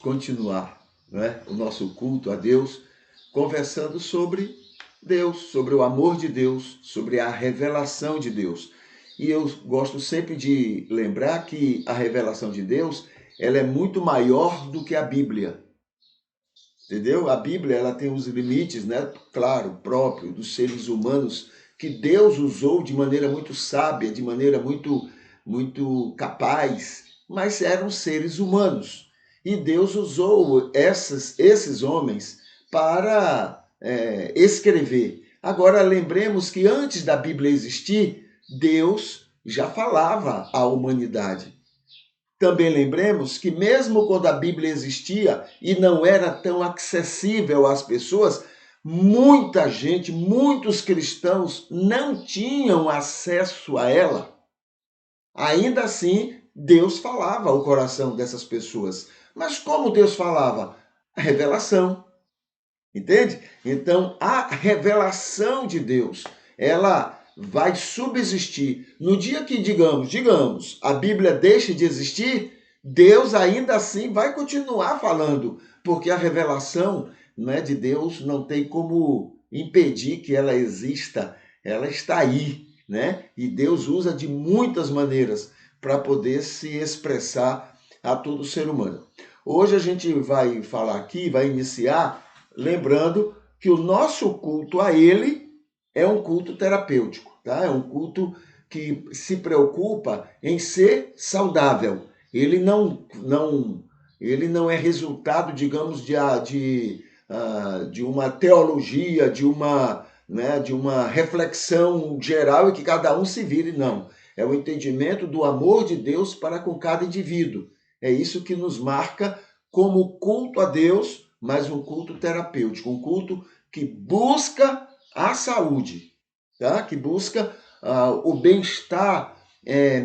continuar, né, o nosso culto a Deus, conversando sobre Deus, sobre o amor de Deus, sobre a revelação de Deus. E eu gosto sempre de lembrar que a revelação de Deus, ela é muito maior do que a Bíblia. Entendeu? A Bíblia, ela tem os limites, né, claro, próprio dos seres humanos que Deus usou de maneira muito sábia, de maneira muito capaz, mas eram seres humanos. E Deus usou esses homens para escrever. Agora, lembremos que antes da Bíblia existir, Deus já falava à humanidade. Também lembremos que mesmo quando a Bíblia existia e não era tão acessível às pessoas, muita gente, muitos cristãos não tinham acesso a ela. Ainda assim, Deus falava ao coração dessas pessoas. Mas como Deus falava? A revelação. Entende? Então, a revelação de Deus, ela vai subsistir. No dia que, digamos, a Bíblia deixe de existir, Deus ainda assim vai continuar falando, porque a revelação, né, de Deus não tem como impedir que ela exista, ela está aí, né? E Deus usa de muitas maneiras para poder se expressar a todo ser humano. Hoje a gente vai falar aqui, vai iniciar lembrando que o nosso culto a Ele é um culto terapêutico, tá? É um culto que se preocupa em ser saudável. Ele não é resultado, digamos, de uma teologia, de uma reflexão geral e que cada um se vire, não. É o entendimento do amor de Deus para com cada indivíduo. É isso que nos marca como culto a Deus, mas um culto terapêutico, um culto que busca a saúde, tá? Que busca o bem-estar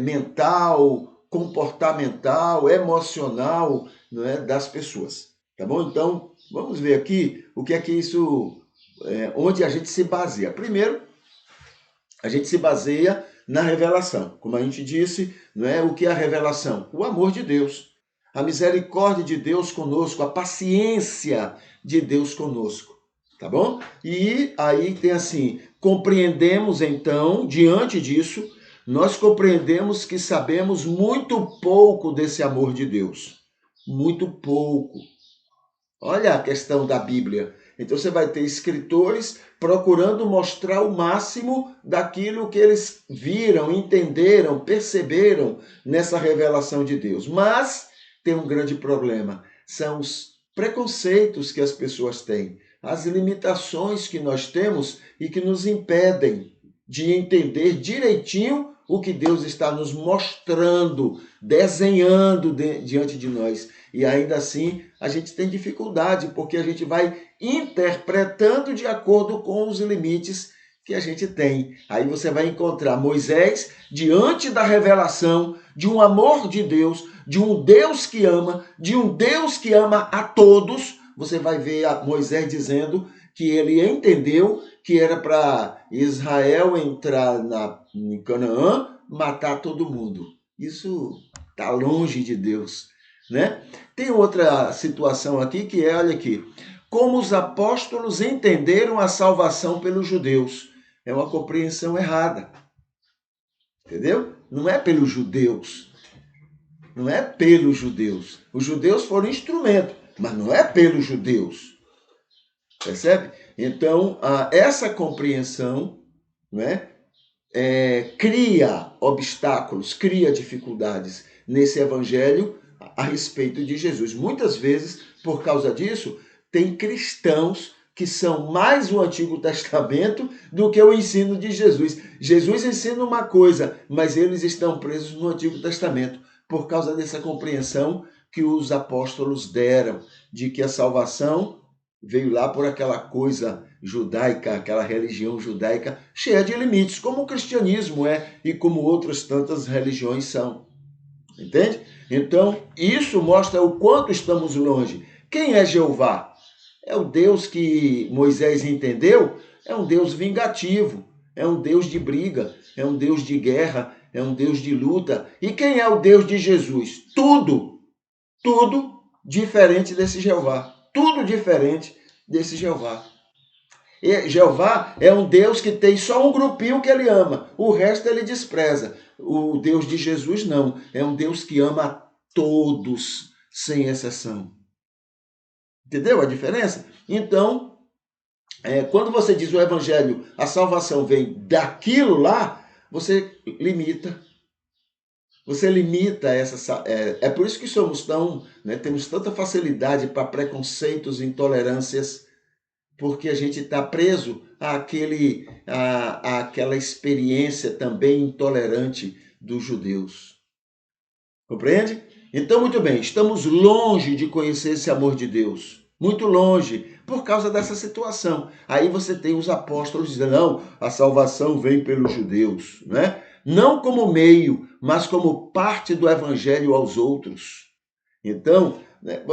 mental, comportamental, emocional, não é, das pessoas. Tá bom? Então, vamos ver aqui o que é que isso, onde a gente se baseia. Primeiro, a gente se baseia na revelação. Como a gente disse, não é, o que é a revelação? O amor de Deus. A misericórdia de Deus conosco, a paciência de Deus conosco, tá bom? E aí tem assim, compreendemos então, diante disso, nós compreendemos que sabemos muito pouco desse amor de Deus. Muito pouco. Olha a questão da Bíblia. Então você vai ter escritores procurando mostrar o máximo daquilo que eles viram, entenderam, perceberam nessa revelação de Deus. Mas tem um grande problema, são os preconceitos que as pessoas têm, as limitações que nós temos e que nos impedem de entender direitinho o que Deus está nos mostrando, desenhando diante de nós. E ainda assim, a gente tem dificuldade, porque a gente vai interpretando de acordo com os limites que a gente tem. Aí você vai encontrar Moisés diante da revelação de um amor de Deus, de um Deus que ama, de um Deus que ama a todos. Você vai ver Moisés dizendo que ele entendeu que era para Israel entrar em Canaã, matar todo mundo. Isso está longe de Deus, né? Tem outra situação aqui que é, olha aqui, como os apóstolos entenderam a salvação pelos judeus. É uma compreensão errada, entendeu? Não é pelos judeus, não é pelos judeus. Os judeus foram instrumento, mas não é pelos judeus, percebe? Então, essa compreensão, né, cria obstáculos, cria dificuldades nesse evangelho a respeito de Jesus. Muitas vezes, por causa disso, tem cristãos que são mais o Antigo Testamento do que o ensino de Jesus. Jesus ensina uma coisa, mas eles estão presos no Antigo Testamento por causa dessa compreensão que os apóstolos deram de que a salvação veio lá por aquela coisa judaica, aquela religião judaica cheia de limites, como o cristianismo é e como outras tantas religiões são. Entende? Então, isso mostra o quanto estamos longe. Quem é Jeová? É o Deus que Moisés entendeu? É um Deus vingativo, é um Deus de briga, é um Deus de guerra, é um Deus de luta. E quem é o Deus de Jesus? Tudo diferente desse Jeová. Tudo diferente desse Jeová. E Jeová é um Deus que tem só um grupinho que ele ama, o resto ele despreza. O Deus de Jesus não, é um Deus que ama a todos, sem exceção. Entendeu a diferença? Então, quando você diz o evangelho, a salvação vem daquilo lá, você limita. Você limita essa. É por isso que somos tão. Né, temos tanta facilidade para preconceitos e intolerâncias, porque a gente está preso àquela experiência também intolerante dos judeus. Compreende? Então, muito bem, estamos longe de conhecer esse amor de Deus. Muito longe, por causa dessa situação. Aí você tem os apóstolos dizendo, não, a salvação vem pelos judeus, né? Não como meio, mas como parte do evangelho aos outros. Então, né,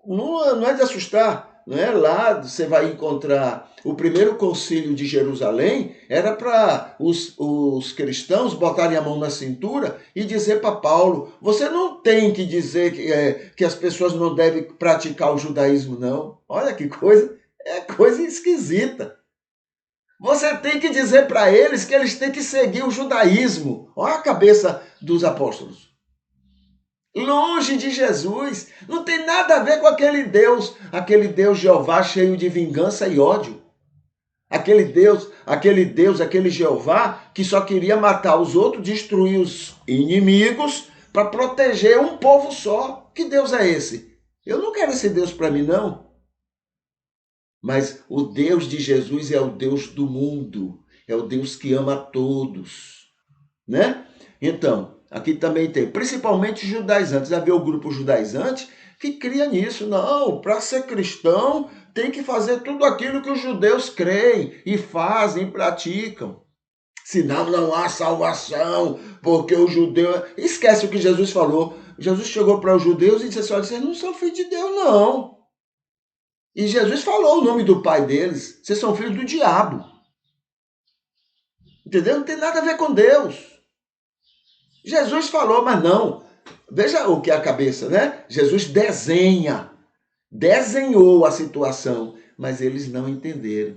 não é de assustar. Não é? Lá você vai encontrar o primeiro concílio de Jerusalém, era para os cristãos botarem a mão na cintura e dizer para Paulo, você não tem que dizer que as pessoas não devem praticar o judaísmo, não. Olha que coisa, é coisa esquisita. Você tem que dizer para eles que eles têm que seguir o judaísmo. Olha a cabeça dos apóstolos. Longe de Jesus, não tem nada a ver com aquele Deus Jeová cheio de vingança e ódio. Aquele Deus, aquele Jeová que só queria matar os outros, destruir os inimigos para proteger um povo só. Que Deus é esse? Eu não quero esse Deus para mim, não. Mas o Deus de Jesus é o Deus do mundo, é o Deus que ama a todos, né? Então, aqui também tem, principalmente os judaizantes. Havia o grupo judaizante que cria nisso. Não, para ser cristão tem que fazer tudo aquilo que os judeus creem e fazem e praticam. Senão não há salvação, porque o judeu... Esquece o que Jesus falou. Jesus chegou para os judeus e disse assim, olha, vocês não são filhos de Deus, não. E Jesus falou o nome do pai deles. Vocês são filhos do diabo. Entendeu? Não tem nada a ver com Deus. Jesus falou, mas não. Veja o que é a cabeça, né? Jesus desenhou a situação, mas eles não entenderam.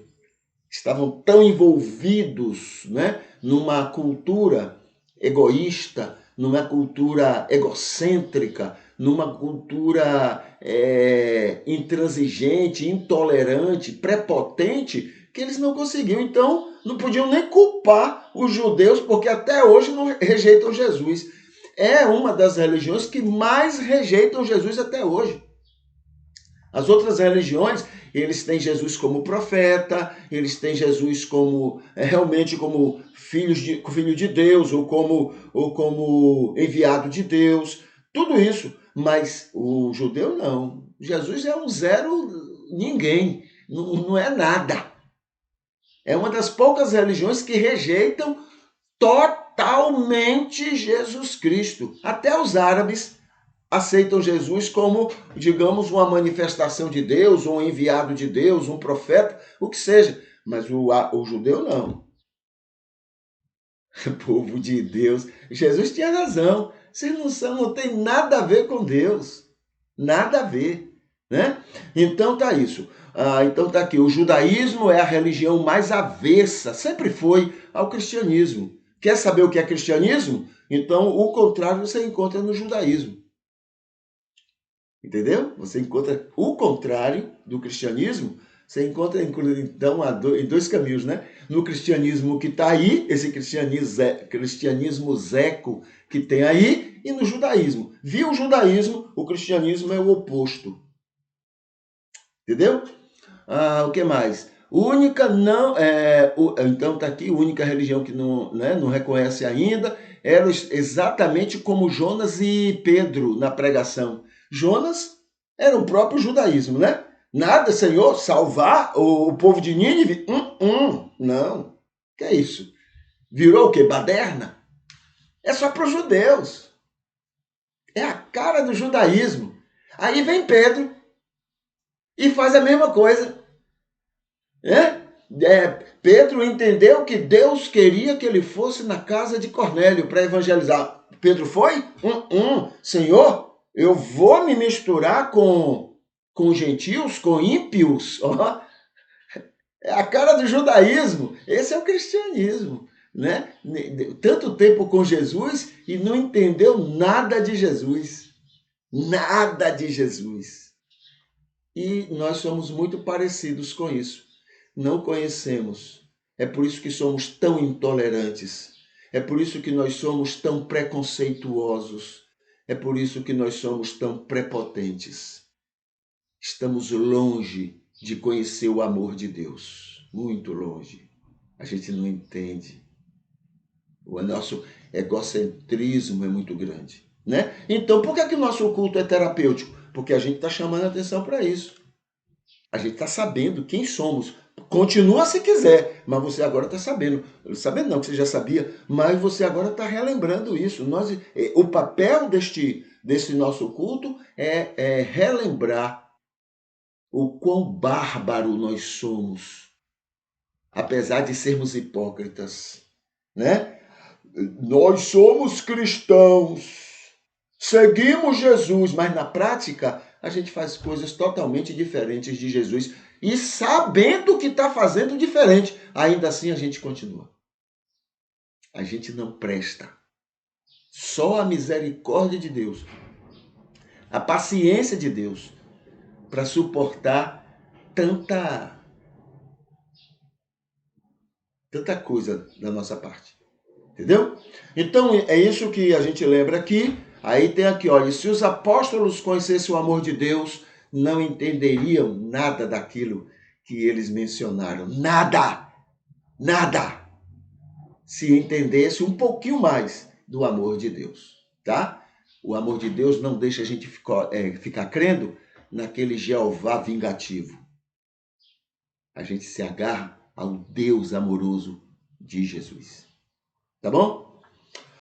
Estavam tão envolvidos, né, numa cultura egoísta, numa cultura egocêntrica, numa cultura intransigente, intolerante, prepotente, que eles não conseguiam. Então, não podiam nem culpar os judeus, porque até hoje não rejeitam Jesus. É uma das religiões que mais rejeitam Jesus até hoje. As outras religiões, eles têm Jesus como profeta, eles têm Jesus como realmente como filho de Deus, ou como enviado de Deus, tudo isso. Mas o judeu não. Jesus é um zero ninguém, não é nada. É uma das poucas religiões que rejeitam totalmente Jesus Cristo. Até os árabes aceitam Jesus como, digamos, uma manifestação de Deus, um enviado de Deus, um profeta, o que seja. Mas o judeu não. Povo de Deus. Jesus tinha razão. Vocês não tem nada a ver com Deus. Nada a ver. Né? Então tá isso. Então tá aqui. O judaísmo é a religião mais avessa, sempre foi, ao cristianismo. Quer saber o que é cristianismo? Então o contrário você encontra no judaísmo. Entendeu? Você encontra o contrário do cristianismo, você encontra então em dois caminhos, né? No cristianismo que está aí, esse cristianismo zeco que tem aí, e no judaísmo. Via o judaísmo, o cristianismo é o oposto. Entendeu? O que mais? Então está aqui, única religião que não reconhece ainda, era exatamente como Jonas e Pedro na pregação. Jonas era o próprio judaísmo, né? Nada, Senhor, salvar o povo de Nínive? Não. Que é isso? Virou o quê? Baderna? É só para os judeus. É a cara do judaísmo. Aí vem Pedro e faz a mesma coisa. Pedro entendeu que Deus queria que ele fosse na casa de Cornélio para evangelizar. Pedro foi? Senhor, Eu vou me misturar com gentios, com ímpios? Ó, é a cara do judaísmo. Esse é o cristianismo, né? Tanto tempo com Jesus e não entendeu nada de Jesus. Nada de Jesus. E nós somos muito parecidos com isso. Não conhecemos. É por isso que somos tão intolerantes. É por isso que nós somos tão preconceituosos. É por isso que nós somos tão prepotentes. Estamos longe de conhecer o amor de Deus. Muito longe. A gente não entende. O nosso egocentrismo é muito grande, né? Então, por que o nosso culto é terapêutico? Porque a gente está chamando a atenção para isso. A gente está sabendo quem somos. Continua se quiser, mas você agora está sabendo. Sabendo não, que você já sabia, mas você agora está relembrando isso. O papel deste nosso culto é relembrar o quão bárbaro nós somos, apesar de sermos hipócritas, né? Nós somos cristãos, seguimos Jesus, mas na prática a gente faz coisas totalmente diferentes de Jesus e sabendo que está fazendo diferente, ainda assim a gente continua. A gente não presta. Só a misericórdia de Deus, a paciência de Deus para suportar tanta coisa da nossa parte. Entendeu? Então é isso que a gente lembra aqui. Aí tem aqui, olha, se os apóstolos conhecessem o amor de Deus, não entenderiam nada daquilo que eles mencionaram. Nada! Nada! Se entendesse um pouquinho mais do amor de Deus, tá? O amor de Deus não deixa a gente ficar crendo naquele Jeová vingativo. A gente se agarra ao Deus amoroso de Jesus. Tá bom?